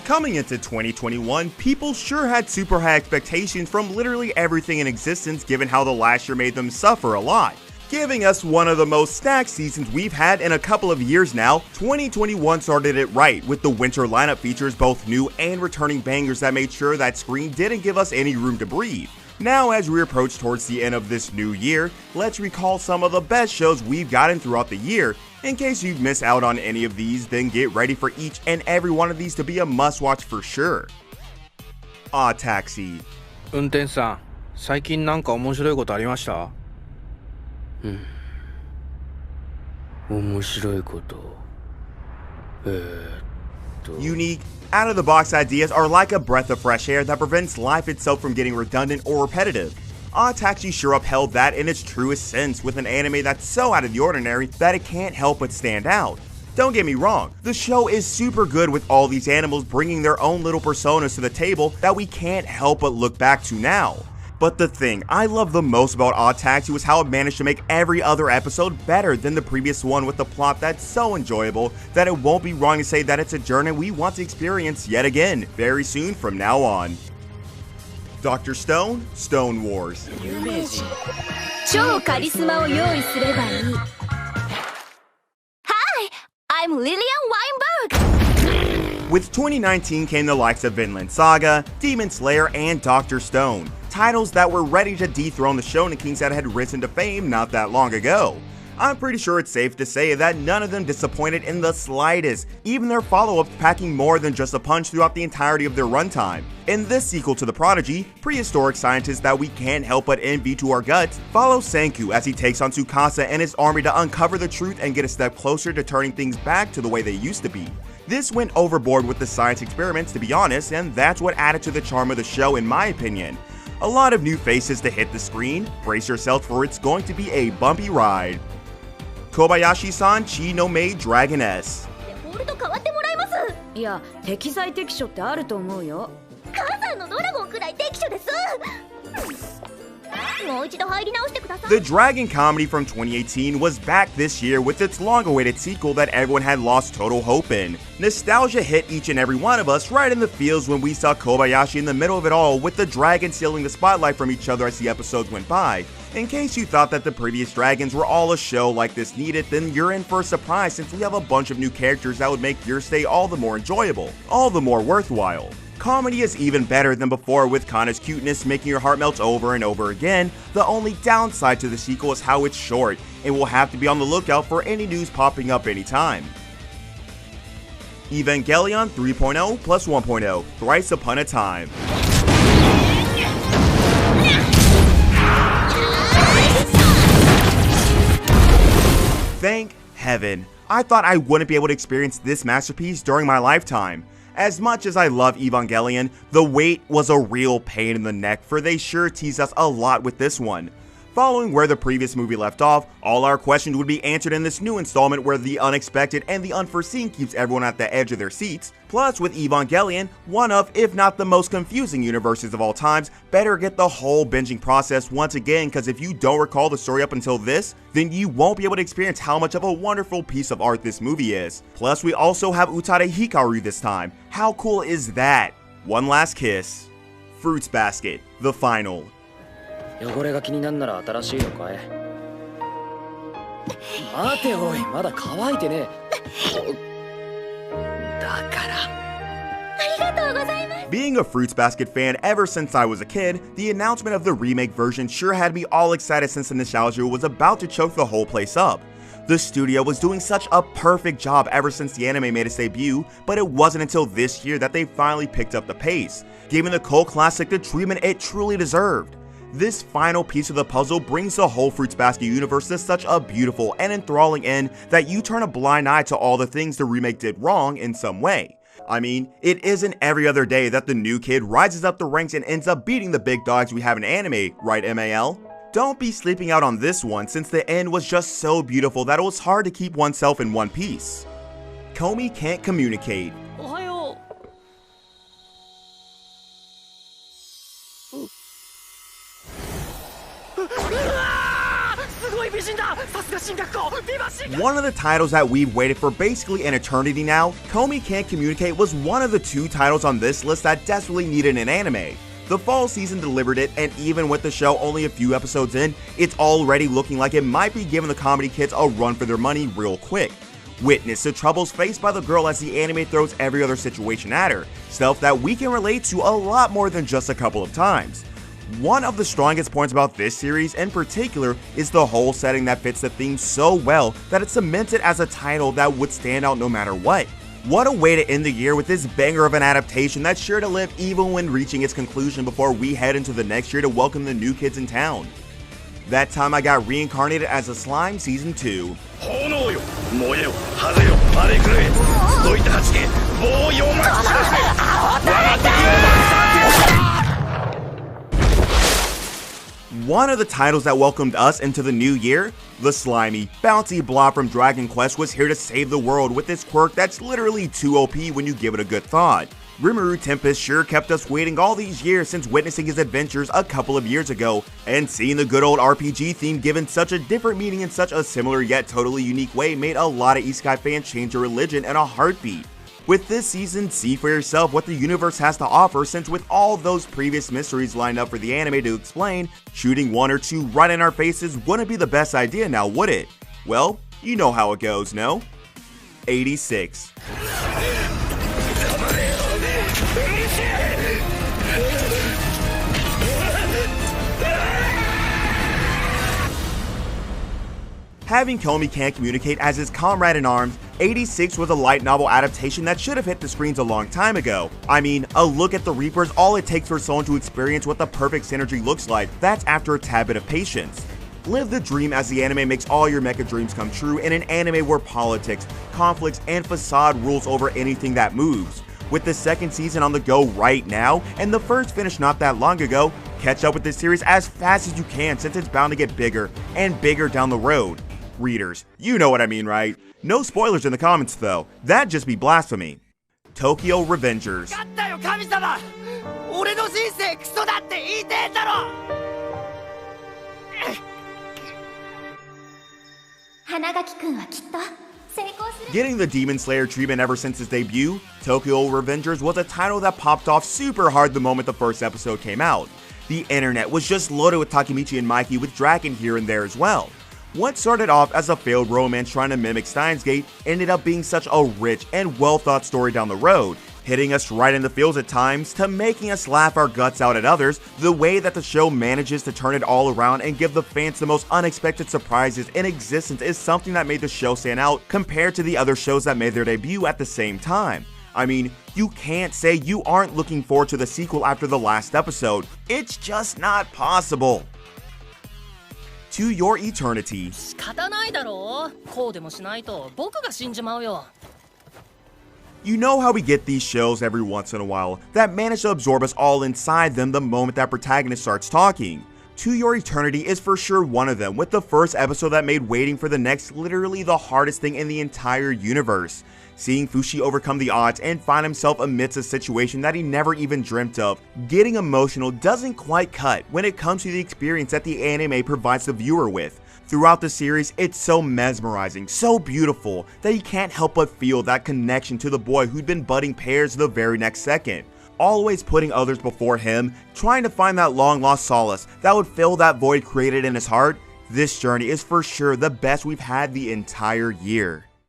Coming into 2021, people sure had super high expectations from literally everything in existence given how the last year made them suffer a lot. Giving us one of the most stacked seasons we've had in a couple of years now, 2021 started it right with the winter lineup features both new and returning bangers that made sure that screen didn't give us any room to breathe. Now as we approach towards the end of this new year, let's recall some of the best shows we've gotten throughout the year. In case you've missed out on any of these, then get ready for each and every one of these to be a must-watch for sure. Odd Taxi. 運転手さん、最近なんか面白いことありました？面白いこと。Unique, out-of-the-box ideas are like a breath of fresh air that prevents life itself from getting redundant or repetitive. Odd Taxi sure upheld that in its truest sense with an anime that's so out of the ordinary that it can't help but stand out. Don't get me wrong, the show is super good with all these animals bringing their own little personas to the table that we can't help but look back to now. But the thing I love the most about Odd Taxi was how it managed to make every other episode better than the previous one with a plot that's so enjoyable that it won't be wrong to say that it's a journey we want to experience yet again very soon from now on. Dr. Stone, Stone Wars. Hi, I'm Lillian Weinberg. With 2019 came the likes of Vinland Saga, Demon Slayer, and Dr. Stone, titles that were ready to dethrone the Shonen Kings that had risen to fame not that long ago. I'm pretty sure it's safe to say that none of them disappointed in the slightest, even their follow-ups packing more than just a punch throughout the entirety of their runtime. In this sequel to The Prodigy, prehistoric scientists that we can't help but envy to our guts follow Senku as he takes on Tsukasa and his army to uncover the truth and get a step closer to turning things back to the way they used to be. This went overboard with the science experiments, to be honest, and that's what added to the charm of the show in my opinion. A lot of new faces to hit the screen, brace yourself for it's going to be a bumpy ride. Kobayashi-san Chi no Maid Dragoness. デフォルト変わってもらえます。いや、適材適所ってあると思うよ。母さんのドラゴンくらい適所です。もう一度入り直してください。 The Dragon comedy from 2018 was back this year with its long-awaited sequel that everyone had lost total hope in. Nostalgia hit each and every one of us right in the feels when we saw Kobayashi in the middle of it all with the dragons stealing the spotlight from each other as the episodes went by. In case you thought that the previous dragons were all a show like this needed, then you're in for a surprise since we have a bunch of new characters that would make your stay all the more enjoyable, all the more worthwhile. Comedy is even better than before with Kana's cuteness making your heart melt over and over again. The only downside to the sequel is how it's short, and we'll have to be on the lookout for any news popping up anytime. Evangelion 3.0 plus 1.0, Thrice Upon a Time. Thank heaven. I thought I wouldn't be able to experience this masterpiece during my lifetime. As much as I love Evangelion, the wait was a real pain in the neck for they sure teased us a lot with this one. Following where the previous movie left off, all our questions would be answered in this new installment where the unexpected and the unforeseen keeps everyone at the edge of their seats. Plus, with Evangelion, one of, if not the most confusing universes of all times, better get the whole binging process once again, because if you don't recall the story up until this, then you won't be able to experience how much of a wonderful piece of art this movie is. Plus, we also have Utada Hikaru this time. How cool is that? One Last Kiss. Fruits Basket, the final. 汚れが気になんなら新しいのかい。待ておい、まだ乾いてねえ。だから。ありがとうございます。 Being a Fruits Basket fan ever since I was a kid, the announcement of the remake version sure had me all excited since the nostalgia was about to choke the whole place up. The studio was doing such a perfect job ever since the anime made its debut, but it wasn't until this year that they finally picked up the pace, giving the cult classic the treatment it truly deserved. This final piece of the puzzle brings the whole Fruits Basket universe to such a beautiful and enthralling end that you turn a blind eye to all the things the remake did wrong in some way. I mean, it isn't every other day that the new kid rises up the ranks and ends up beating the big dogs we have in anime, right MAL? Don't be sleeping out on this one since the end was just so beautiful that it was hard to keep oneself in one piece. Komi Can't Communicate. おはよう。うわー！すごい美人だ。さすが One of the titles that we've waited for basically an eternity now, Komi Can't Communicate was one of the 2 titles on this list that desperately needed an anime. The fall season delivered it, and even with the show only a few episodes in, it's already looking like it might be giving the comedy kids a run for their money real quick. Witness the troubles faced by the girl as the anime throws every other situation at her, stuff that we can relate to a lot more than just a couple of times. One of the strongest points about this series in particular is the whole setting that fits the theme so well that it's cemented as a title that would stand out no matter what. What a way to end the year with this banger of an adaptation that's sure to live even when reaching its conclusion before we head into the next year to welcome the new kids in town. That time I got reincarnated as a slime season 2. One of the titles that welcomed us into the new year, the slimy, bouncy blob from Dragon Quest was here to save the world with this quirk that's literally too OP when you give it a good thought. Rimuru Tempest sure kept us waiting all these years since witnessing his adventures a couple of years ago, and seeing the good old RPG theme given such a different meaning in such a similar yet totally unique way made a lot of isekai fans change their religion in a heartbeat. With this season, see for yourself what the universe has to offer, since with all those previous mysteries lined up for the anime to explain, shooting 1 or 2 right in our faces wouldn't be the best idea now, would it? Well, you know how it goes, no? 86. Having Komi Can't Communicate as his comrade in arms, 86 was a light novel adaptation that should have hit the screens a long time ago. I mean, a look at the Reapers, all it takes for someone to experience what the perfect synergy looks like, that's after a tad bit of patience. Live the dream as the anime makes all your mecha dreams come true in an anime where politics, conflicts, and facade rules over anything that moves. With the second season on the go right now, and the first finished not that long ago, catch up with this series as fast as you can since it's bound to get bigger and bigger down the road. Readers, you know what I mean, right? No spoilers in the comments though, that'd just be blasphemy. Tokyo Revengers. Getting the Demon Slayer treatment ever since its debut, Tokyo Revengers was a title that popped off super hard the moment the first episode came out. The internet was just loaded with Takemichi and Mikey with Draken here and there as well. What started off as a failed romance trying to mimic Steins Gate ended up being such a rich and well thought story down the road, hitting us right in the feels at times to making us laugh our guts out at others. The way that the show manages to turn it all around and give the fans the most unexpected surprises in existence is something that made the show stand out compared to the other shows that made their debut at the same time. I mean, you can't say you aren't looking forward to the sequel after the last episode. It's just not possible. To Your Eternity. You know how we get these shows every once in a while that manage to absorb us all inside them the moment that protagonist starts talking. To Your Eternity is for sure one of them, with the first episode that made waiting for the next literally the hardest thing in the entire universe. Seeing Fushi overcome the odds and find himself amidst a situation that he never even dreamt of, getting emotional doesn't quite cut when it comes to the experience that the anime provides the viewer with. Throughout the series, it's so mesmerizing, so beautiful, that you can't help but feel that connection to the boy who'd been budding pairs the very next second. Always putting others before him, trying to find that long lost solace that would fill that void created in his heart. This journey is for sure the best we've had the entire year.